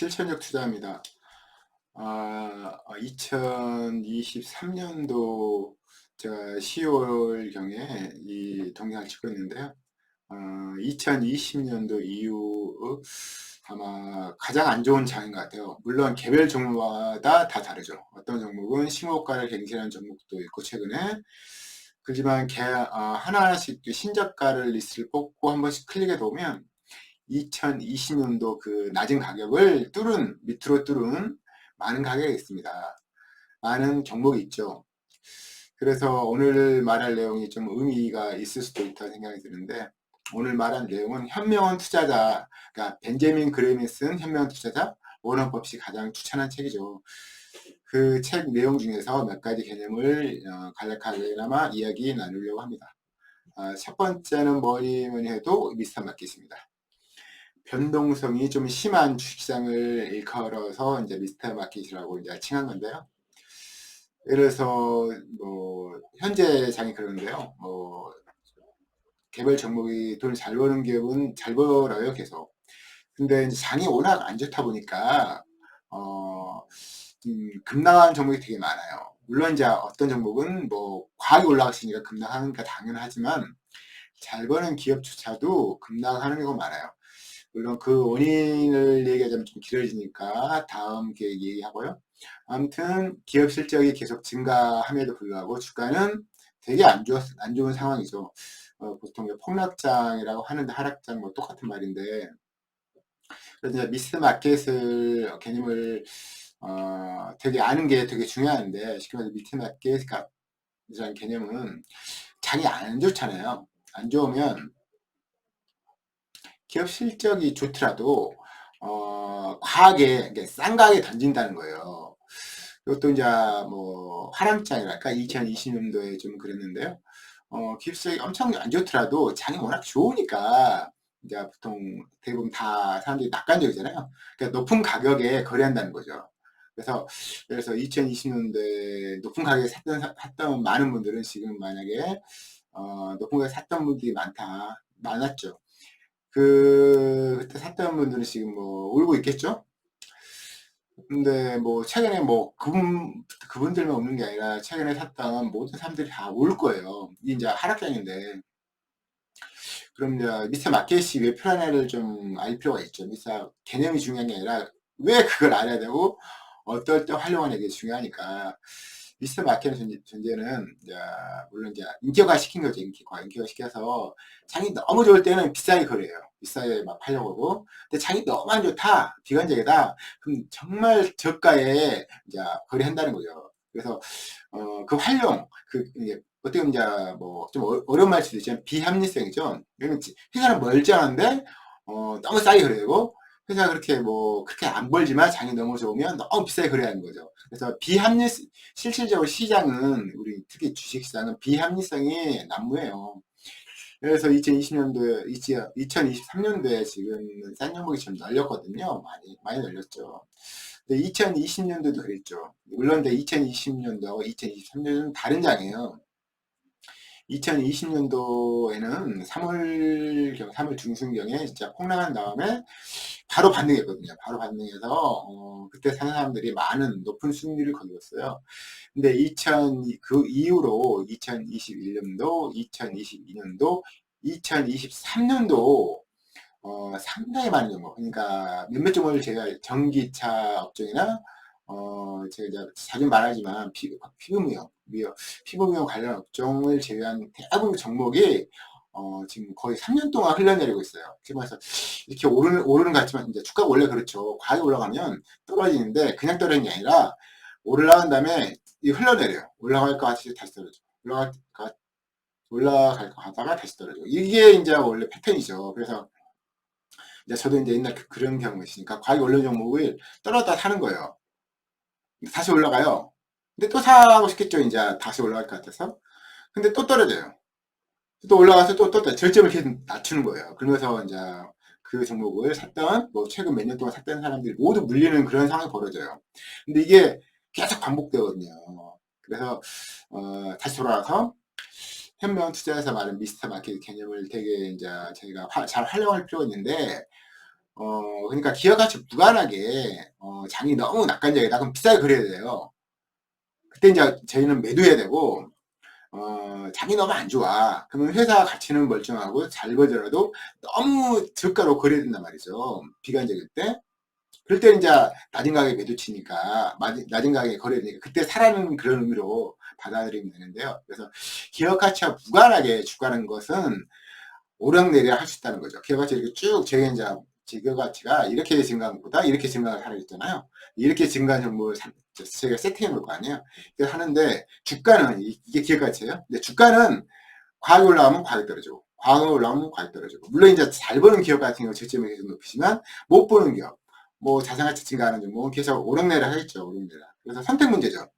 실천적 투자입니다. 2023년도 제가 10월경에 이 동향을 찍고 있는데요. 2020년도 이후 아마 가장 안 좋은 장인 것 같아요. 물론 개별 종목마다 다 다르죠. 어떤 종목은 신고가를 갱신하는 종목도 있고 최근에 그렇지만 하나하나씩 신저가를 리스트를 뽑고 한 번씩 클릭해 보면 2020년도 그 낮은 가격을 밑으로 뚫은 많은 가격이 있습니다. 많은 종목이 있죠. 그래서 오늘 말할 내용이 좀 의미가 있을 수도 있다고 생각이 드는데, 오늘 말할 내용은 현명한 투자자, 그러니까 벤제민 그레임이 쓴 현명한 투자자, 워런 버핏이 가장 추천한 책이죠. 그 책 내용 중에서 몇 가지 개념을 간략하게나마 이야기 나누려고 합니다. 첫 번째는 뭐니 해도 미스터 마켓입니다. 변동성이 좀 심한 주식시장을 일컬어서 이제 미스터 마켓이라고 이제 칭한 건데요. 예를 들어서 현재 장이 그러는데요. 개별 종목이 돈을 잘 버는 기업은 잘 벌어요, 계속. 근데 이제 장이 워낙 안 좋다 보니까 급락하는 종목이 되게 많아요. 물론 이제 어떤 종목은 과하게 올라갔으니까 급락하는 게 당연하지만 잘 버는 기업조차도 급락하는 경우가 많아요. 물론 그 원인을 얘기하자면 좀 길어지니까 다음 기회에 얘기하고요. 아무튼 기업 실적이 계속 증가함에도 불구하고 주가는 되게 안 좋은 상황이죠. 보통 폭락장이라고 하는데 하락장 똑같은 말인데, 그래서 이제 미스 마켓을 개념을 되게 아는 게 되게 중요한데, 쉽게 말해서 미스 마켓이라는 개념은 장이 안 좋잖아요. 안 좋으면 기업 실적이 좋더라도 과하게 싼 가격에 던진다는 거예요. 이것도 이제 화랑장이랄까 2020년도에 좀 그랬는데요. 기업 실적이 엄청 안 좋더라도 장이 워낙 좋으니까 이제 보통 대부분 다 사람들이 낙관적이잖아요. 그러니까 높은 가격에 거래한다는 거죠. 그래서 2020년도에 높은 가격에 샀던 많은 분들은 지금 만약에 높은 가격에 샀던 분들이 많았죠. 그때 샀던 분들은 지금 울고 있겠죠? 근데 최근에 그분들만 웃는 게 아니라 최근에 샀던 모든 사람들이 다 울 거예요. 이게 이제 하락장인데. 그럼 이제 미스터 마켓이 왜 필요하냐를 좀 알 필요가 있죠. 미스터 개념이 중요한 게 아니라 왜 그걸 알아야 되고 어떨 때 활용하는 게 중요하니까. 미스터 마켓의 존재는 물론 이제 인기화 시킨 거죠. 인기화 시켜서 장이 너무 좋을 때는 비싸게 거래해요. 비싸게 막 팔려고 하고. 근데 장이 너무 안 좋다, 비관적이다, 그럼 정말 저가에 이제 거래한다는 거죠. 그래서 그 활용, 이게 어떻게 보면 이제 좀 어려운 말 수도 있지만 비합리성이죠. 회사는 멀쩡한데 너무 싸게 거래되고, 회사가 그렇게 안 벌지만 장이 너무 좋으면 너무 비싸게 거래하는 거죠. 그래서 실질적으로 시장은, 우리 특히 주식시장은 비합리성이 난무해요. 그래서 2023년도에 지금 싼 종목이 좀 널렸거든요. 많이 널렸죠. 근데 2020년도도 그랬죠. 물론 2020년도, 2023년은 다른 장이에요. 2020년도에는 3월 중순경에 진짜 폭락한 다음에 바로 반등했거든요. 바로 반등해서 그때 사는 사람들이 많은 높은 수익률을 거두었어요. 근데 그 이후로 2021년도, 2022년도, 2023년도 상당히 많은 종목, 그러니까 몇몇 종목을 제가 전기차 업종이나 제가 자주 말하지만 피부미용 관련 업종을 제외한 대부분 종목이 지금 거의 3년 동안 흘러내리고 있어요. 그래서 이렇게 오르는 것 같지만 이제 주가가 원래 그렇죠. 과하게 올라가면 떨어지는데 그냥 떨어지는 게 아니라 올라간 다음에 흘러내려요. 올라갈 것 같이 다시 떨어져. 올라갈 것 같다가 다시 떨어져. 이게 이제 원래 패턴이죠. 그래서 이제 저도 이제 옛날 그런 경험이 있으니까 과하게 올라온 종목을 떨어졌다 사는 거예요. 다시 올라가요. 근데 또 사고 싶겠죠. 이제 다시 올라갈 것 같아서. 근데 또 떨어져요. 또 올라가서 또 절점을 계속 낮추는 거예요. 그러면서 이제 그 종목을 최근 몇 년 동안 샀던 사람들이 모두 물리는 그런 상황이 벌어져요. 근데 이게 계속 반복되거든요. 그래서 다시 돌아와서 현명 투자에서 말하는 미스터 마켓 개념을 되게 이제 저희가 잘 활용할 필요가 있는데, 그러니까 기업 가치 무관하게 장이 너무 낙관적이다. 그럼 비싸게 거래해야 돼요. 그때 이제 저희는 매도해야 되고, 장이 너무 안 좋아. 그러면 회사 가치는 멀쩡하고 잘 벌더라도 너무 저가로 거래해야 된단 말이죠. 비관적일 때. 그럴 때 이제 낮은 가격에 매도 치니까, 낮은 가격에 거래해야 되니까, 그때 사라는 그런 의미로 받아들이면 되는데요. 그래서 기업 가치와 무관하게 주가는 것은 오락내리락 할 수 있다는 거죠. 기업 가치 이렇게 쭉, 저희 이제 기업 가치가 이렇게 증가한 것보다 이렇게 증가를 하라 했잖아요. 이렇게 증가한 정보를 저희가 세팅해 놓을 거 아니에요. 그래서 하는데, 주가는, 이게 기업 가치예요. 근데 주가는 과하게 올라가면 과하게 떨어지고, 과하게 올라가면 과하게 떨어지고. 물론 이제 잘 버는 기업 같은 경우 저점이 계속 높이지만, 못 버는 기업, 뭐 자산가치 증가하는 정보 계속 오락내리락 하겠죠. 오락내리락. 그래서 선택 문제죠.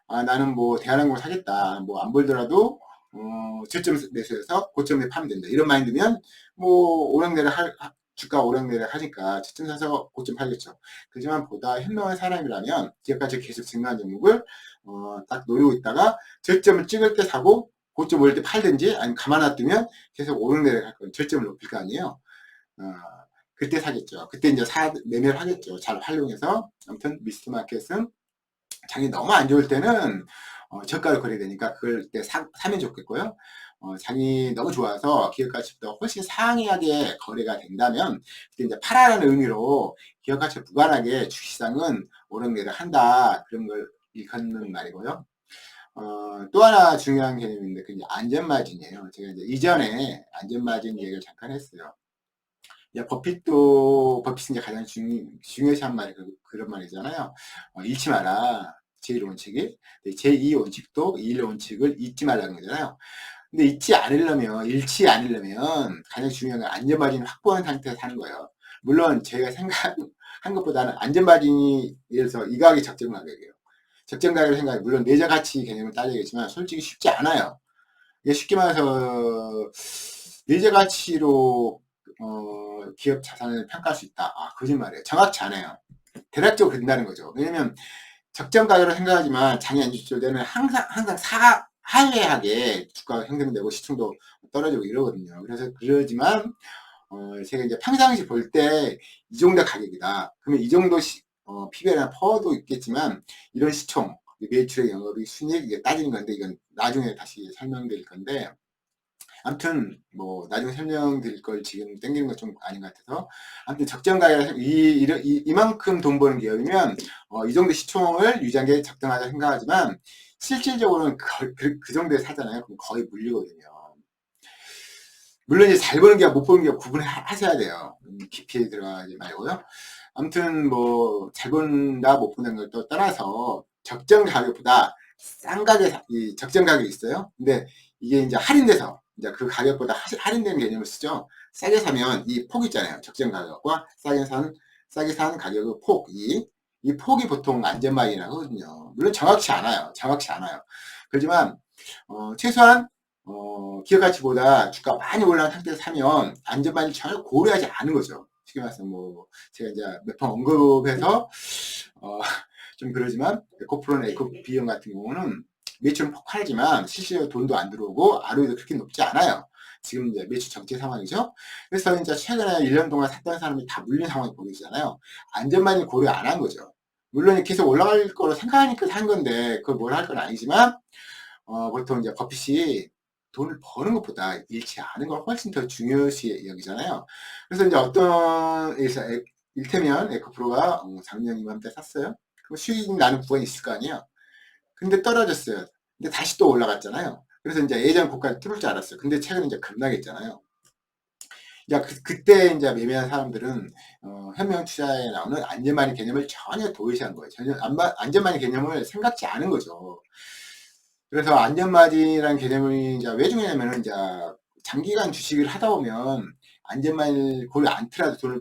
나는 뭐 대한항공 사겠다. 뭐 안 벌더라도 저점 매수해서 고점에 파면 된다. 이런 마인드면 뭐 오락내리락 주가 오락내리락 하니까 저점 사서 고점 팔겠죠. 그렇지만 보다 현명한 사람이라면 기업가치 계속 증가한 종목을 딱 노리고 있다가 저점을 찍을 때 사고 고점 올 때 팔든지 아니면 가만 놔두면 계속 오락내리락 할 거예요. 저점을 높일 거 아니에요. 어, 그때 사겠죠. 그때 이제 매매를 하겠죠. 잘 활용해서. 아무튼 미스터마켓은 장이 너무 안 좋을 때는 저가로 거래되니까 그걸 때 사면 좋겠고요. 장이 너무 좋아서 기업가치보다 훨씬 상이하게 거래가 된다면 그때 이제 팔아라는 의미로 기업가치와 무관하게 주식시장은 오락내리락 한다. 그런 걸 일컫는 말이고요. 또 하나 중요한 개념인데 그게 안전마진이에요. 제가 이제 이전에 안전마진 얘기를 잠깐 했어요. 버핏이 이제 가장 중요시한 말이 그런 말이잖아요. 잃지 마라. 제1 원칙이. 제2 원칙도 2일 원칙을 잊지 말라는 거잖아요. 근데 잃지 않으려면 가장 중요한 건 안전마진을 확보한 상태에서 사는 거예요. 물론 제가 생각한 것보다는 안전마진이 예를 들어서 이 가격이 적정 가격이에요. 적정 가격을 생각해. 물론 내재 가치 개념을 따져야겠지만 솔직히 쉽지 않아요. 이게 쉽게 말해서 내재 가치로 기업 자산을 평가할 수 있다. 거짓말이에요. 정확치 않아요. 대략적으로 그런다는 거죠. 왜냐면 적정 가격으로 생각하지만 장이 안 좋을 때는 항상 하회하게 주가가 형성되고 시총도 떨어지고 이러거든요. 그래서 그러지만 제가 이제 평상시 볼 때 이 정도 가격이다. 그러면 이 정도 PBR이나 퍼도 있겠지만 이런 시총, 매출의 영업이 순이익 이게 따지는 건데 이건 나중에 다시 설명드릴 건데 아무튼 뭐 나중에 설명드릴 걸 지금 땡기는 건 좀 아닌 것 같아서 아무튼 적정 가격에서 이만큼 돈 버는 기업이면 이 정도 시총을 유지한 게 적당하다 생각하지만 실질적으로는 그 정도에 사잖아요. 그럼 거의 물리거든요. 물론 이제 잘 버는 기업 못 버는 기업 구분하셔야 돼요. 깊이 들어가지 말고요. 아무튼 뭐 잘 번다 못 보는 걸 또 떠나서 적정 가격보다 싼 가격 적정 가격이 있어요. 근데 이게 이제 할인돼서 이제 그 가격보다 할인된 개념을 쓰죠. 싸게 사면 이 폭 있잖아요. 적정 가격과 싸게 산 가격의 폭, 이 폭이 보통 안전마진이라고 하거든요. 물론 정확치 않아요. 그렇지만 최소한 기업 가치보다 주가 많이 올라간 상태에서 사면 안전마진을 전혀 고려하지 않은 거죠. 쉽게 말해서 뭐 제가 이제 몇 번 언급해서 좀 그러지만 에코프로나 에코비형 같은 경우는 매출은 폭발하지만 실제로 돈도 안 들어오고 ROE도 그렇게 높지 않아요. 지금 이제 매출 정체 상황이죠. 그래서 이제 최근에 1년 동안 샀던 사람이 다 물린 상황이 보이잖아요. 안전만이 고려 안 한 거죠. 물론 계속 올라갈 거로 생각하니까 산 건데 그걸 뭘 할 건 아니지만 보통 이제 버핏이 돈을 버는 것보다 잃지 않은 걸 훨씬 더 중요시 여기잖아요. 그래서 이제 일테면 에코프로가 작년 이맘때 샀어요. 그럼 수익 나는 구간이 있을 거 아니에요. 근데 떨어졌어요. 근데 다시 또 올라갔잖아요. 그래서 이제 예전 고가를 뚫을 줄 알았어요. 근데 최근에 이제 급락했잖아요. 그때 이제 매매한 사람들은 현명 투자에 나오는 안전만의 개념을 전혀 도외시한 거예요. 전혀 안전만의 개념을 생각지 않은 거죠. 그래서 안전마진이라는 개념이 이제 왜 중요하냐면은 이제 장기간 주식을 하다 보면 안전만을 고려 않더라도 돈을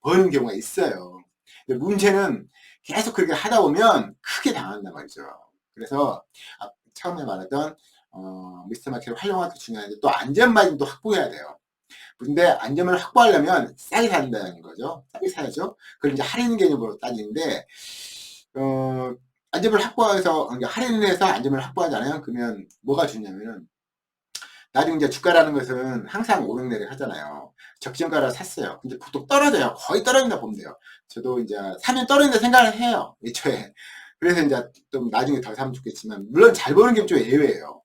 버는 경우가 있어요. 근데 문제는 계속 그렇게 하다 보면 크게 당한단 말이죠. 그래서 처음에 말했던 미스터 마켓을 활용하는 것도 중요한데 또 안전마진도 확보해야 돼요. 근데 안전을 확보하려면 싸게 산다는 거죠. 싸게 사야죠. 그걸 이제 할인 개념으로 따지는데 안전을 확보해서 그러니까 할인을 해서 안전을 확보하잖아요. 그러면 뭐가 중요하면은 나중에 이제 주가라는 것은 항상 오르내리 하잖아요. 적정가를 샀어요. 근데 보통 떨어져요. 거의 떨어진다 보면 돼요. 저도 이제 사면 떨어진다 생각을 해요. 애초에. 그래서 이제 좀 나중에 더 사면 좋겠지만, 물론 잘 버는 게 좀 예외예요.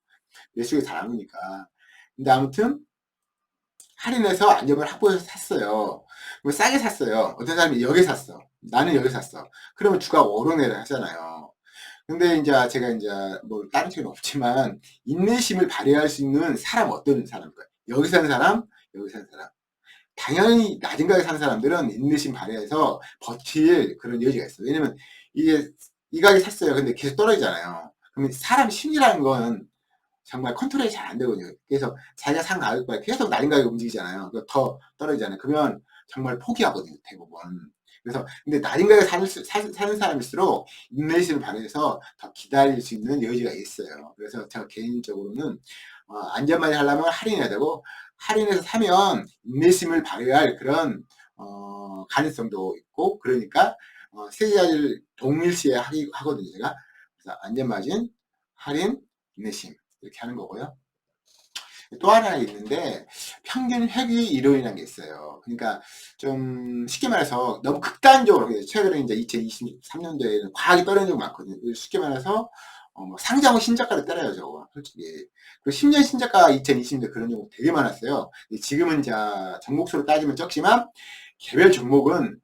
매수가 잘 안 오니까. 근데 아무튼, 할인해서 안정을 확보해서 샀어요. 싸게 샀어요. 어떤 사람이 여기 샀어. 나는 여기 샀어. 그러면 주가가 오르내리 하잖아요. 근데 이제 제가 이제 뭐 다른 책은 없지만 인내심을 발휘할 수 있는 사람 어떤 사람일까요? 여기 사는 사람, 여기 사는 사람. 당연히 낮은 가게 사는 사람들은 인내심 발휘해서 버틸 그런 여지가 있어요. 왜냐면 이게 이 가게 샀어요. 근데 계속 떨어지잖아요. 그러면 사람 심리라는 건 정말 컨트롤이 잘 안 되거든요. 그래서 자기가 산 가격보다 계속 낮은 가격에 움직이잖아요. 더 떨어지잖아요. 그러면 정말 포기하거든요, 대부분. 그래서, 근데 낮은 가격에 사는 사람일수록 인내심을 발휘해서 더 기다릴 수 있는 여지가 있어요. 그래서 제가 개인적으로는, 안전만이 하려면 할인해야 되고, 할인해서 사면 인내심을 발휘할 그런, 가능성도 있고, 그러니까, 세 가지를 동일시에 하거든요, 제가. 그래서 안전마진, 할인, 인내심. 이렇게 하는 거고요. 또 하나 있는데 평균 회귀 이론이라는 게 있어요. 그러니까 좀 쉽게 말해서 너무 극단적으로 최근에 이제 2023년도에는 과하게 떨어진 적이 많거든요. 쉽게 말해서 뭐 상장후 신저가를 때려요, 저거 솔직히. 그리고 10년 신저가 2020년도 그런 경우 되게 많았어요. 지금은 자 종목수로 따지면 적지만 개별 종목은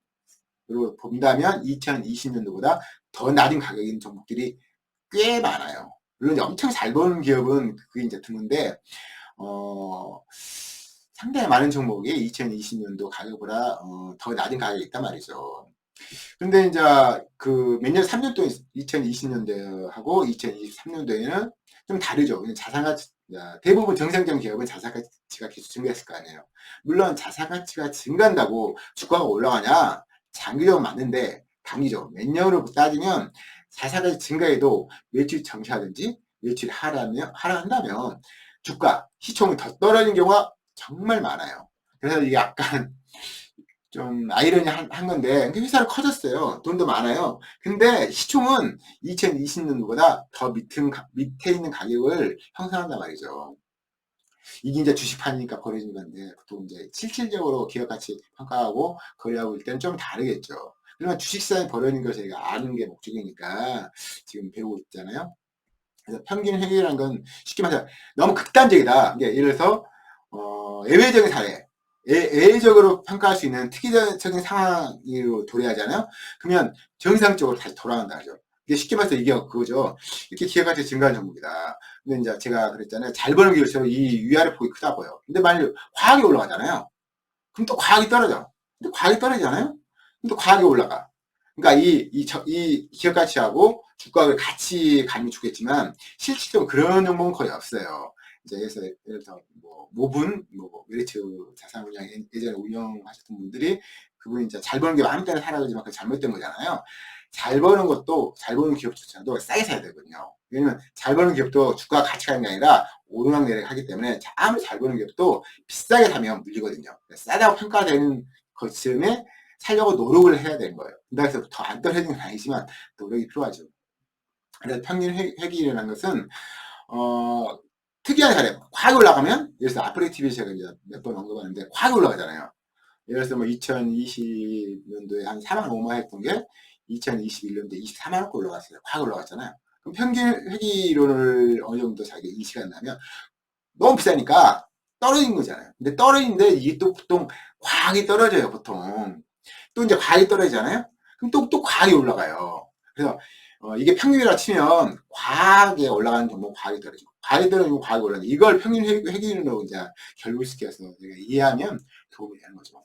그리고 본다면 2020년도보다 더 낮은 가격인 종목들이 꽤 많아요. 물론 엄청 잘 버는 기업은 그게 이제 드문데, 어, 상당히 많은 종목이 2020년도 가격보다 더 낮은 가격이 있단 말이죠. 근데 이제 그 몇 년, 3년 동안 2020년도하고 2023년도에는 좀 다르죠. 자산가치, 대부분 정상적인 기업은 자산가치가 계속 증가했을 거 아니에요. 물론 자산가치가 증가한다고 주가가 올라가냐? 장기적으로 맞는데 단기적으로 몇 년으로 따지면 자산가치 증가해도 매출이 정체하든지 매출이 하락한다면 주가, 시총이 더 떨어지는 경우가 정말 많아요. 그래서 이게 약간 좀 아이러니한 건데 회사는 커졌어요. 돈도 많아요. 근데 시총은 2020년도보다 더 밑에 있는 가격을 형성한단 말이죠. 이게 이제 주식판이니까 벌어진 건데 보통 이제 실질적으로 기업 가치 평가하고 거래하고 일 때는 좀 다르겠죠. 그러면 주식시장이 벌어진 걸 저희가 아는 게 목적이니까 지금 배우고 있잖아요. 그래서 평균 회계라는 건 쉽게 말해서 너무 극단적이다. 예를 들어서 예외적인 사례, 예외적으로 평가할 수 있는 특이적인 상황으로 도래하잖아요. 그러면 정상적으로 다시 돌아간다 하죠. 이게 쉽게 말해서 이게 그거죠. 이렇게 기회가치 증가하는 종목이다. 근데 이제 제가 그랬잖아요. 잘 버는 기업처럼 이 위아래 폭이 크다 보여. 근데 만약 과하게 올라가잖아요. 그럼 또 과하게 떨어져. 근데 과하게 떨어지잖아요. 그럼 또 과하게 올라가. 그러니까 이 기업 가치하고 주가를 같이 가면 좋겠지만 실질적으로 그런 종목은 거의 없어요. 이제 예를 들어 뭐 모분, 뭐 메리츠 자산운용 예전에 운영하셨던 분들이 그분이 이제 잘 버는 게 마음 때문에 사라 그러지만 그 잘못된 거잖아요. 잘 버는 것도 잘 버는 기업조차도 싸게 사야 되거든요. 왜냐면 잘 버는 기업도 주가가 같이 가는 게 아니라 오르락내리락 하기 때문에 아무리 잘 버는 기업도 비싸게 사면 물리거든요. 싸다고 평가되는 것쯤에 살려고 노력을 해야 되는 거예요. 그래서 더 안 떨어지는 건 아니지만 노력이 필요하죠. 그래서 평균 회귀라는 것은 특이한 사례, 확 올라가면 예를 들어서 아프레 TV 제가 이제 몇 번 언급하는데 확 올라가잖아요. 예를 들어서 뭐 2020년도에 한 4만 5만 했던 게 2021년도에 24만 원까지 올라갔어요. 확 올라갔잖아요. 그럼 평균 회귀론을 어느 정도 자기가 인식이 안 나면 너무 비싸니까 떨어진 거잖아요. 근데 떨어지는데 이게 또 보통 과하게 떨어져요, 보통. 또 이제 과하게 떨어지잖아요? 그럼 또 과하게 올라가요. 그래서, 이게 평균이라 치면 과하게 올라가는 종목은 과하게 떨어지고, 과하게 떨어지고 과하게 올라가는 이걸 평균 회귀론으로 이제 결부시켜서 우리가 이해하면 도움이 되는 거죠.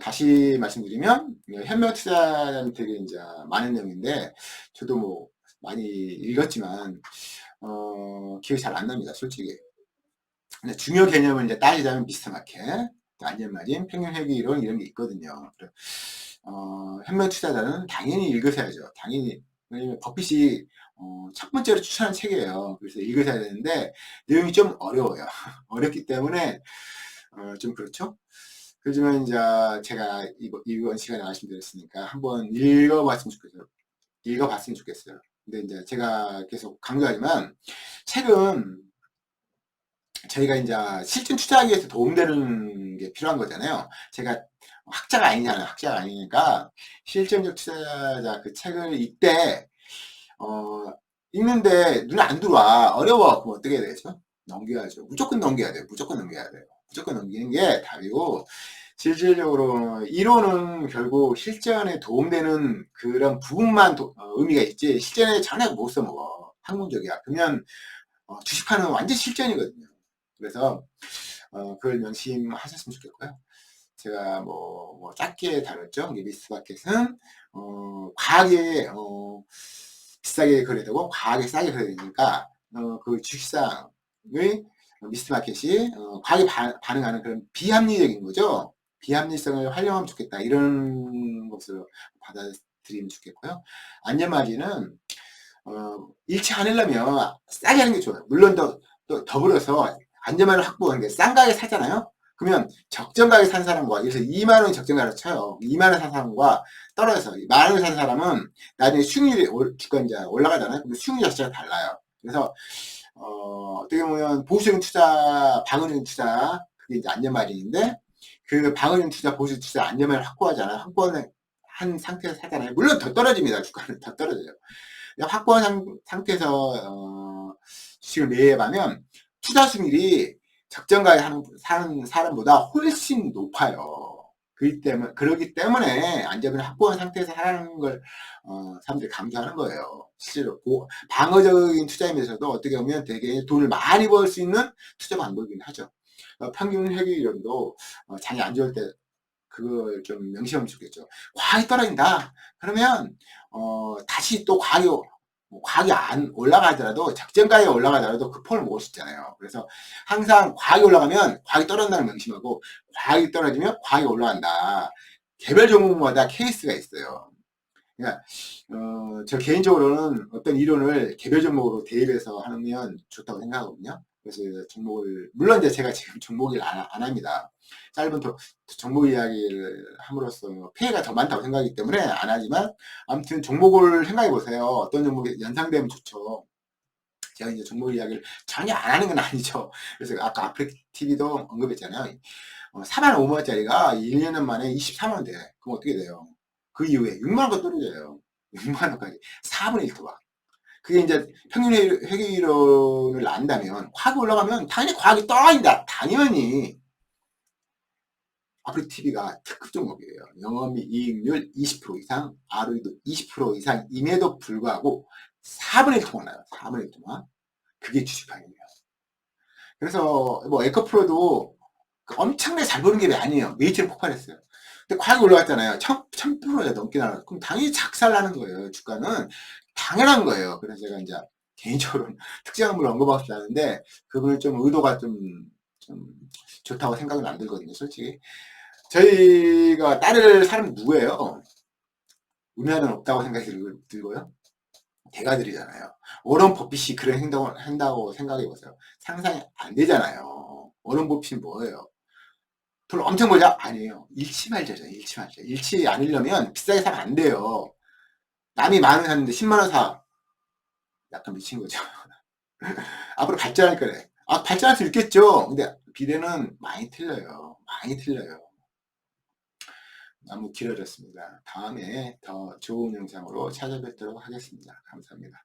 다시 말씀드리면, 현명 투자자는 되게 이제 많은 내용인데, 저도 뭐 많이 읽었지만, 기억이 잘 안 납니다, 솔직히. 근데 중요 개념을 이제 따지자면 미스터 마켓, 안전마진, 평균회귀이론 이런 게 있거든요. 현명 투자자는 당연히 읽으셔야죠. 당연히. 왜냐면 버핏이 첫 번째로 추천한 책이에요. 그래서 읽으셔야 되는데 내용이 좀 어려워요. 어렵기 때문에 좀 그렇죠. 그렇지만 이제 제가 이번 시간에 말씀드렸으니까 한번 읽어봤으면 좋겠어요. 근데 이제 제가 계속 강조하지만 책은 저희가 이제 실전 투자하기 위해서 도움되는 게 필요한 거잖아요. 제가 학자가 아니잖아요. 학자가 아니니까 실전적 투자자 그 책을 읽되 읽는데 눈에 안 들어와. 어려워. 그럼 어떻게 해야 되죠? 넘겨야죠. 무조건 넘겨야 돼요. 무조건 넘겨야 돼요. 무조건 넘기는 게 답이고, 실질적으로 이론은 결국 실전에 도움되는 그런 부분만 의미가 있지 실전에 전혀 못 써먹어. 학문적이야. 그러면 주식하는 완전 실전이거든요. 그래서 그걸 명심하셨으면 좋겠고요. 제가 뭐 짧게 다뤘죠. 미스마켓은 과하게 비싸게 거래되고 과하게 싸게 거래되니까 그 주식시장의 미스마켓이 과하게 반응하는 그런 비합리적인 거죠. 비합리성을 활용하면 좋겠다. 이런 것을 받아들이면 좋겠고요. 안전마진은 잃지 않으려면 싸게 하는 게 좋아요. 물론 또 더불어서 안전마진을 확보하는 게 싼 가격에 사잖아요. 그러면 적정 가격에 산 사람과, 그래서 2만원 적정 가격으로 쳐요. 2만원 산 사람과 떨어져서 10,000원 산 사람은 나중에 수익률이 주가 이제 올라가잖아요. 그럼 수익률 자체가 달라요. 그래서 어떻게 보면 보수적인 투자, 방어적인 투자, 그게 이제 안전마진인데, 그 방어적인 투자, 보수적 투자, 안전마진을 확보하잖아요. 확보하는 한 상태에서 사잖아요. 물론 더 떨어집니다. 주가는 더 떨어져요. 확보한 상태에서 주식을 매입하면 투자 수익률이 적정가에 사는 사람보다 훨씬 높아요. 그러기 때문에 안전을 확보한 상태에서 하라는 걸 사람들이 감수하는 거예요. 실제로 방어적인 투자임에서도 어떻게 보면 되게 돈을 많이 벌 수 있는 투자 방법이긴 하죠. 평균 회귀율도 장이 안 좋을 때 그걸 좀 명심하면 좋겠죠. 과하게 떨어진다. 그러면 다시 또 과하게 안 올라가더라도 적정가에 올라가더라도 그 폰을 먹을 수 있잖아요. 그래서 항상 과하게 올라가면 과하게 떨어진다는 명심하고, 과하게 떨어지면 과하게 올라간다. 개별 종목마다 케이스가 있어요. 그러니까 저 개인적으로는 어떤 이론을 개별 종목으로 대입해서 하면 좋다고 생각하거든요. 그래서 종목을, 물론 이제 제가 지금 종목을 안 합니다. 짧은 종목 이야기를 함으로써 피해가 더 많다고 생각하기 때문에 안 하지만, 아무튼 종목을 생각해 보세요. 어떤 종목이 연상되면 좋죠. 제가 이제 종목 이야기를 전혀 안 하는 건 아니죠. 그래서 아까 아프리TV도 언급했잖아요. 4만 5만원짜리가 1년 만에 23만원 돼. 그럼 어떻게 돼요? 그 이후에 6만원까지 떨어져요. 6만원까지. 4분의 1 토박. 그게 이제 평균 회귀율을 안다면, 과하게 올라가면 당연히 과하게 떨어진다. 당연히. 아프리TV가 특급 종목이에요. 영업이익률 20% 이상, ROE도 20% 이상임에도 불구하고 4분의 1 토막 나요. 4분의 1 토막. 그게 주식판이에요. 그래서 뭐 에코프로도 엄청나게 잘 보는 게 아니에요. 메이트는 폭발했어요. 근데 과하게 올라갔잖아요. 1000%가 넘게 나가요. 그럼 당연히 작살나는 거예요. 주가는 당연한 거예요. 그래서 제가 이제 개인적으로 특정한 분을 언급하고 싶지 않은데, 그분은 좀 의도가 좀 좋다고 생각은 안 들거든요. 솔직히 저희가 따를 사람이 누구예요? 우리나라는 없다고 생각이 들고요. 대가들이잖아요. 워런 버핏이 그런 행동을 한다고 생각해보세요. 상상이 안 되잖아요. 워런 버핏이 뭐예요? 돈 엄청 벌자? 아니에요. 잃지 말자죠. 잃지 말자. 잃지 않으려면 비싸게 사면 안 돼요. 남이 10,000원 샀는데 10만원 사. 약간 미친 거죠. 앞으로 발전할 거래. 발전할 수 있겠죠. 근데 비례는 많이 틀려요. 많이 틀려요. 너무 길어졌습니다. 다음에 더 좋은 영상으로 찾아뵙도록 하겠습니다. 감사합니다.